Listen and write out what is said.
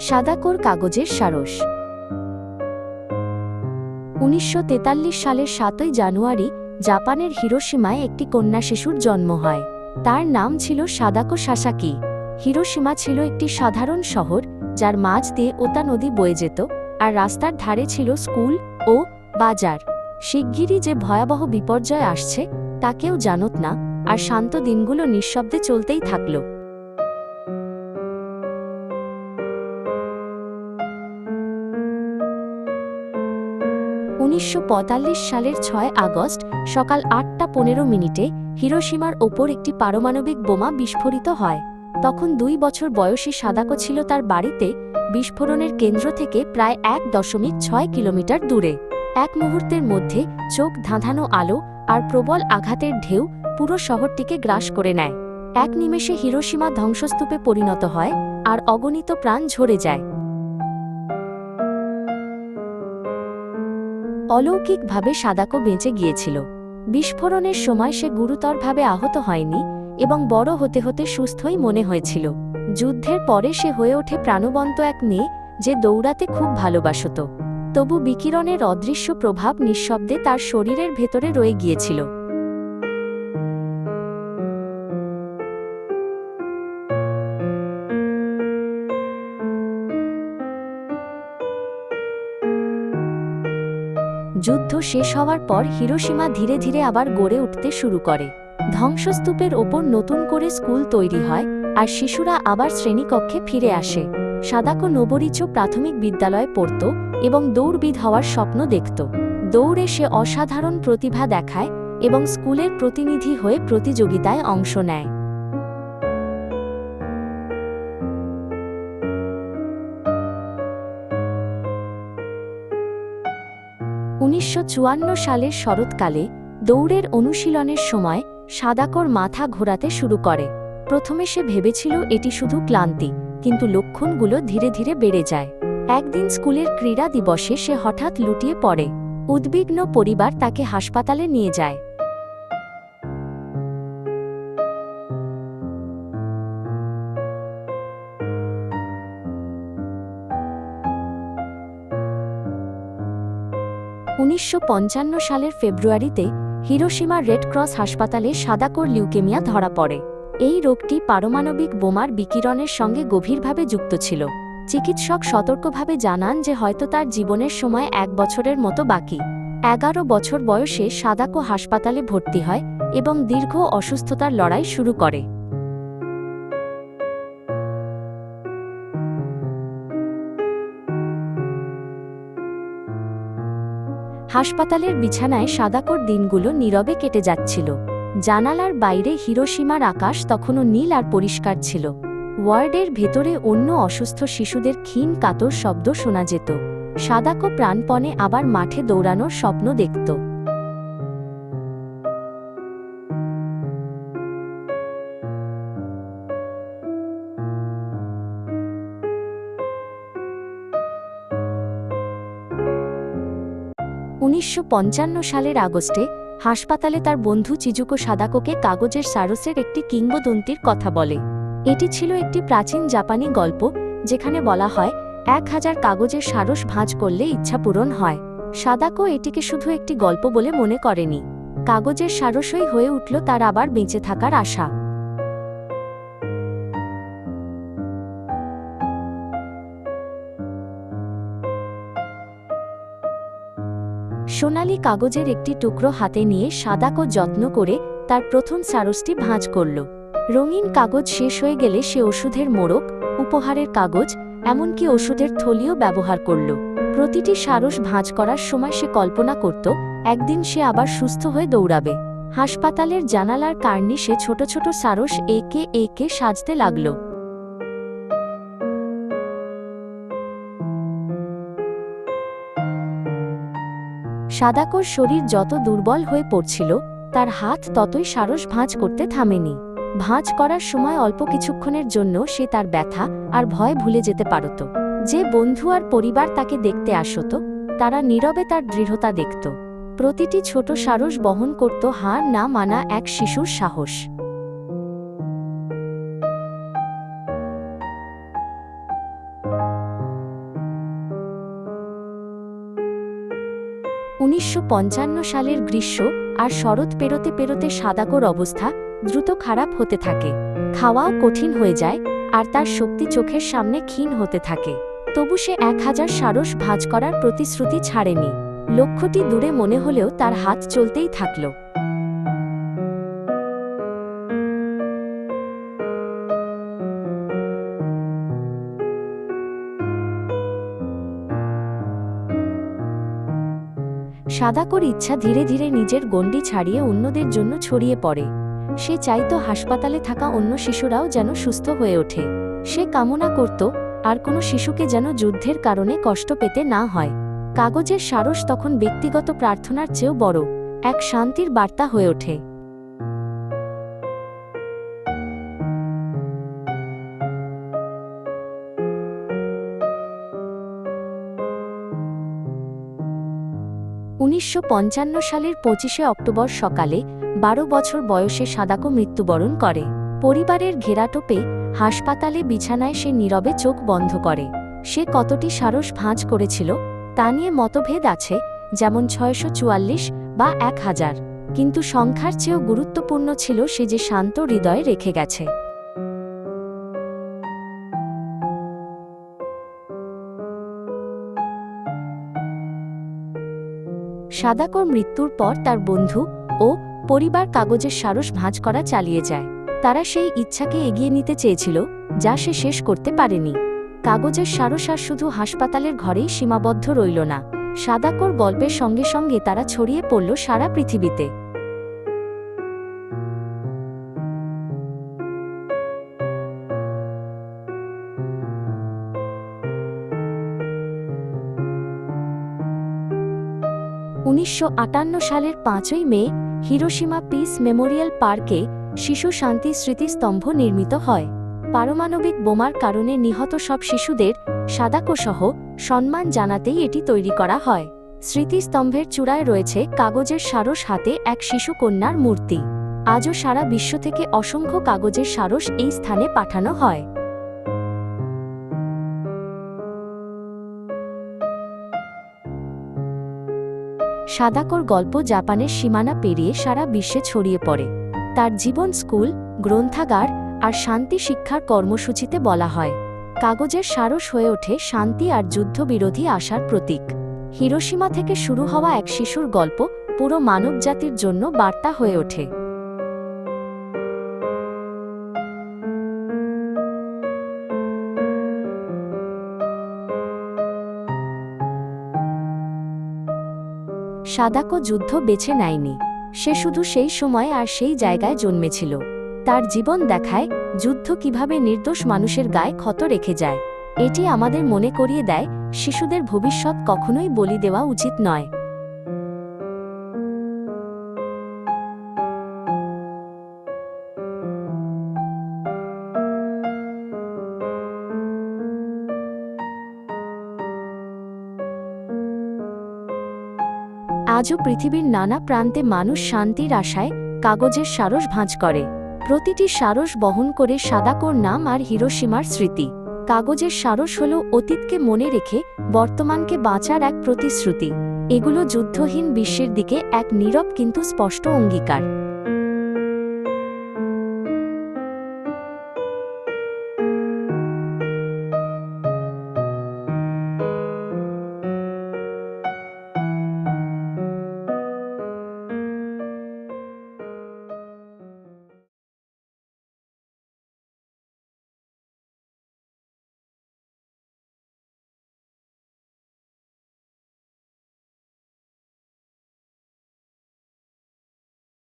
সাদাকোর কাগজের সারস। 1943 সালের 7 জানুয়ারি জাপানের হিরোশিমায় একটি কন্যা শিশুর জন্ম হয়। তার নাম ছিল সাদাকো সাসাকি। হিরোশিমা ছিল একটি সাধারণ শহর, যার মাঝ দিয়ে ওতা নদী বয়ে যেত, আর রাস্তার ধারে ছিল স্কুল ও বাজার। শিগগিরই যে ভয়াবহ বিপর্যয় আসছে তা কেউ জানত না, আর শান্ত দিনগুলো নিঃশব্দে চলতেই থাকল। 1945 সালের 6 আগস্ট সকাল 8:15 হিরোশিমার ওপর একটি পারমাণবিক বোমা বিস্ফোরিত হয়। তখন 2 বছর বয়সী সাদাকো ছিল তার বাড়িতে, বিস্ফোরণের কেন্দ্র থেকে প্রায় 1.6 কিলোমিটার দূরে। এক মুহূর্তের মধ্যে চোখ ধাঁধানো আলো আর প্রবল আঘাতের ঢেউ পুরো শহরটিকে গ্রাস করে নেয়। এক নিমেষে হিরোশিমা ধ্বংসস্তূপে পরিণত হয়, আর অগণিত প্রাণ ঝরে যায়। অলৌকিকভাবে সাদাকো বেঁচে গিয়েছিল। বিস্ফোরণের সময় সে গুরুতরভাবে আহত হয়নি এবং বড় হতে হতে সুস্থই মনে হয়েছিল। যুদ্ধের পরে সে হয়ে ওঠে প্রাণবন্ত এক মেয়ে, যে দৌড়াতে খুব ভালোবাসত। তবু বিকিরণের অদৃশ্য প্রভাব নিঃশব্দে তার শরীরের ভেতরে রয়ে গিয়েছিল। যুদ্ধ শেষ হওয়ার পর হিরোশিমা ধীরে ধীরে আবার গড়ে উঠতে শুরু করে। ধ্বংসস্তূপের ওপর নতুন করে স্কুল তৈরি হয়, আর শিশুরা আবার শ্রেণীকক্ষে ফিরে আসে। সাদাকো নোবোরিচো প্রাথমিক বিদ্যালয়ে পড়ত এবং দৌড়বিদ হওয়ার স্বপ্ন দেখত। দৌড়ে সে অসাধারণ প্রতিভা দেখায় এবং স্কুলের প্রতিনিধি হয়ে প্রতিযোগিতায় অংশ নেয়। 1954 সালের শরৎকালে দৌড়ের অনুশীলনের সময় সাদাকোর মাথা ঘোরাতে শুরু করে। প্রথমে সে ভেবেছিল এটি শুধু ক্লান্তি, কিন্তু লক্ষণগুলো ধীরে ধীরে বেড়ে যায়। একদিন স্কুলের ক্রীড়া দিবসে সে হঠাৎ লুটিয়ে পড়ে। উদ্বিগ্ন পরিবার তাকে হাসপাতালে নিয়ে যায়। উনিশশো সালের ফেব্রুয়ারিতে হিরোশিমা রেড ক্রস হাসপাতালে সাদাকোর লিউকেমিয়া ধরা পড়ে। এই রোগটি পারমাণবিক বোমার বিকিরণের সঙ্গে গভীরভাবে যুক্ত ছিল। চিকিৎসক সতর্কভাবে জানান যে হয়তো তার জীবনের সময় 1 বছরের মতো বাকি। 11 বছর বয়সে সাদাকো হাসপাতালে ভর্তি হয় এবং দীর্ঘ অসুস্থতার লড়াই শুরু করে। হাসপাতালের বিছানায় সাদাকোর দিনগুলো নীরবে কেটে যাচ্ছিল। জানালার বাইরে হিরোশিমার আকাশ তখনও নীল আর পরিষ্কার ছিল। ওয়ার্ডের ভেতরে অন্য অসুস্থ শিশুদের ক্ষীণ কাতর শব্দ শোনা যেত। সাদাকো প্রাণপণে আবার মাঠে দৌড়ানোর স্বপ্ন দেখত। উনিশশো সালের আগস্টে হাসপাতালে তার বন্ধু চিজুকো সাদাকোকে কাগজের সারসের একটি কিংবদন্তির কথা বলে। এটি ছিল একটি প্রাচীন জাপানি গল্প, যেখানে বলা হয় 1000 কাগজের সারস ভাঁজ করলে ইচ্ছা পূরণ হয়। সাদাকো এটিকে শুধু একটি গল্প বলে মনে করেনি। কাগজের সারসই হয়ে উঠল তার আবার বেঁচে থাকার আশা। সোনালী কাগজের একটি টুকরো হাতে নিয়ে সাদাকো যত্ন করে তার প্রথম সারসটি ভাঁজ করল। রঙিন কাগজ শেষ হয়ে গেলে সে ওষুধের মোড়ক, উপহারের কাগজ, এমনকি ওষুধের থলিও ব্যবহার করল। প্রতিটি সারস ভাঁজ করার সময় সে কল্পনা করত একদিন সে আবার সুস্থ হয়ে দৌড়াবে। হাসপাতালের জানালার কার্নিশে ছোট ছোট সারস একে একে সাজতে লাগল। সাদাকোর শরীর যত দুর্বল হয়ে পড়ছিল, তার হাত ততই সারস ভাঁজ করতে থামেনি। ভাঁজ করার সময় অল্প কিছুক্ষণের জন্য সে তার ব্যথা আর ভয় ভুলে যেতে পারত। যে বন্ধু আর পরিবার তাকে দেখতে আসত, তারা নীরবে তার দৃঢ়তা দেখত। প্রতিটি ছোট সারস বহন করত হার না মানা এক শিশুর সাহস। 1955 সালের গ্রীষ্ম আর শরৎ পেরোতে পেরোতে সাদাকোর অবস্থা দ্রুত খারাপ হতে থাকে। খাওয়াও কঠিন হয়ে যায় আর তার শক্তি চোখের সামনে ক্ষীণ হতে থাকে। তবু সে 1000 সারস ভাঁজ করার প্রতিশ্রুতি ছাড়েনি। লক্ষ্যটি দূরে মনে হলেও তার হাত চলতেই থাকল। সাদাকোর ইচ্ছা ধীরে ধীরে নিজের গণ্ডি ছাড়িয়ে অন্যদের জন্য ছড়িয়ে পড়ে। সে চাইত হাসপাতালে থাকা অন্য শিশুরাও যেন সুস্থ হয়ে ওঠে। সে কামনা করত আর কোনো শিশুকে যেন যুদ্ধের কারণে কষ্ট পেতে না হয়। কাগজের সারস তখন ব্যক্তিগত প্রার্থনার চেয়েও বড় এক শান্তির বার্তা হয়ে ওঠে। উনিশশো সালের 25শে অক্টোবর সকালে 12 বছর বয়সে সাদাকো মৃত্যুবরণ করে। পরিবারের ঘেরাটোপে হাসপাতালে বিছানায় সে নীরবে চোখ বন্ধ করে। সে কতটি সারস ভাঁজ করেছিল তা নিয়ে মতভেদ আছে, যেমন 644 বা 1000, কিন্তু সংখ্যার চেয়েও গুরুত্বপূর্ণ ছিল সে যে শান্ত হৃদয়ে রেখে গেছে। সাদাকোর মৃত্যুর পর তার বন্ধু ও পরিবার কাগজের সারস ভাঁজ করা চালিয়ে যায়। তারা সেই ইচ্ছাকে এগিয়ে নিতে চেয়েছিল যা সে শেষ করতে পারেনি। কাগজের সারস আর শুধু হাসপাতালের ঘরেই সীমাবদ্ধ রইল না। সাদাকোর গল্পের সঙ্গে সঙ্গে তারা ছড়িয়ে পড়ল সারা পৃথিবীতে। উনিশশো সালের 5ই মে হিরোশিমা পিস মেমোরিয়াল পার্কে শিশু শান্তি স্মৃতিস্তম্ভ নির্মিত হয়। পারমাণবিক বোমার কারণে নিহত সব শিশুদের সাদাকোসহ সম্মান জানাতেই এটি তৈরি করা হয়। স্মৃতিস্তম্ভের চূড়ায় রয়েছে কাগজের সারস হাতে এক শিশু কন্যার মূর্তি। আজও সারা বিশ্ব থেকে অসংখ্য কাগজের সারস এই স্থানে পাঠানো হয়। সাদাকোর গল্প জাপানের সীমানা পেরিয়ে সারা বিশ্বে ছড়িয়ে পড়ে। তার জীবন স্কুল, গ্রন্থাগার আর শান্তি শিক্ষার কর্মসূচিতে বলা হয়। কাগজের সারস হয়ে ওঠে শান্তি আর যুদ্ধবিরোধী আশার প্রতীক। হিরোশিমা থেকে শুরু হওয়া এক শিশুর গল্প পুরো মানবজাতির জন্য বার্তা হয়ে ওঠে। সাদাকো যুদ্ধ বেছে নেয়নি। সে শুধু সেই সময় আর সেই জায়গায় জন্মেছিল। তার জীবন দেখায় যুদ্ধ কিভাবে নির্দোষ মানুষের গায়ে ক্ষত রেখে যায়। এটি আমাদের মনে করিয়ে দেয় শিশুদের ভবিষ্যৎ কখনোই বলি দেওয়া উচিত নয়। আজও পৃথিবীর নানা প্রান্তে মানুষ শান্তির আশায় কাগজের সারস ভাঁজ করে। প্রতিটি সারস বহন করে সাদাকোর নাম আর হিরোশিমার স্মৃতি। কাগজের সারস হল অতীতকে মনে রেখে বর্তমানকে বাঁচার এক প্রতিশ্রুতি। এগুলো যুদ্ধহীন বিশ্বের দিকে এক নীরব কিন্তু স্পষ্ট অঙ্গীকার।